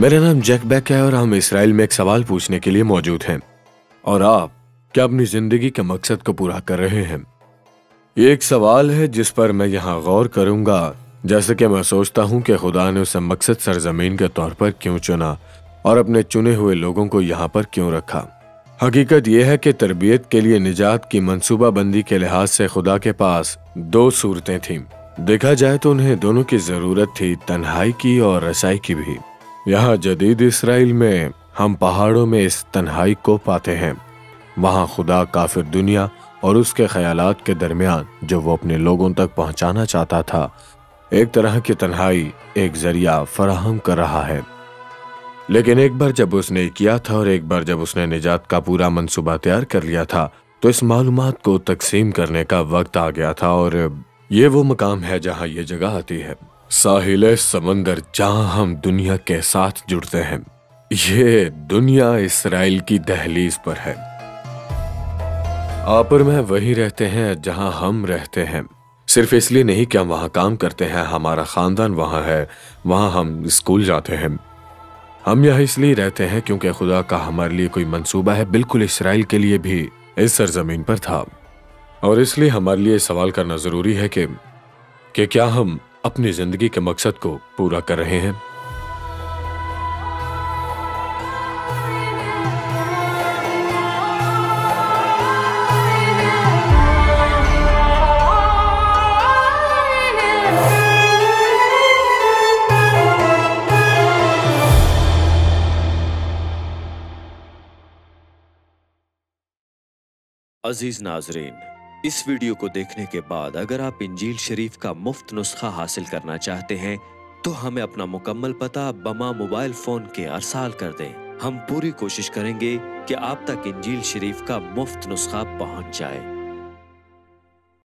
मेरा नाम Jack bake है और हम इसराइल में एक सवाल पूछने के लिए मौजूद हैं। और आप क्या अपनी जिंदगी के मकसद को पूरा कर रहे हैं? ये एक सवाल है जिस पर मैं यहाँ गौर करूंगा, जैसे कि मैं सोचता हूँ कि खुदा ने उसे मकसद सरजमीन के तौर पर क्यों चुना और अपने चुने हुए लोगों को यहाँ पर क्यों रखा। हकीकत यह है कि तरबियत के लिए निजात की मंसूबा बंदी के लिहाज से खुदा के पास दो सूरतें थीं। देखा जाए तो उन्हें दोनों की जरूरत थी, तन्हाई की और रसाई की भी। यहाँ जदीद इसराइल में हम पहाड़ों में इस तन्हाई को पाते हैं। वहाँ खुदा काफिर दुनिया और उसके ख्यालात के दरमियान जो वो अपने लोगों तक पहुँचाना चाहता था, एक तरह की तन्हाई, एक जरिया फराहम कर रहा है। लेकिन एक बार जब उसने किया था और एक बार जब उसने निजात का पूरा मंसूबा तैयार कर लिया था, तो इस मालूमात को तकसीम करने का वक्त आ गया था। और ये वो मकाम है जहाँ ये जगह आती है, साहिल समंदर, जहाँ हम दुनिया के साथ जुड़ते हैं। ये दुनिया इसराइल की दहलीज पर है। आप और मैं वहीं रहते हैं जहाँ हम रहते हैं, सिर्फ इसलिए नहीं कि हम वहाँ काम करते हैं, हमारा खानदान वहाँ है, वहाँ हम स्कूल जाते हैं। हम यहाँ इसलिए रहते हैं क्योंकि खुदा का हमारे लिए कोई मंसूबा है, बिल्कुल इसराइल के लिए भी इस सरजमीन पर था। और इसलिए हमारे लिए सवाल करना जरूरी है कि क्या हम अपनी जिंदगी के मकसद को पूरा कर रहे हैं। अजीज नाजरीन, इस वीडियो को देखने के बाद अगर आप इंजील शरीफ का मुफ्त नुस्खा हासिल करना चाहते हैं तो हमें अपना मुकम्मल पता बमा मोबाइल फोन के अरसाल कर दें। हम पूरी कोशिश करेंगे कि आप तक इंजील शरीफ का मुफ्त नुस्खा पहुंच जाए।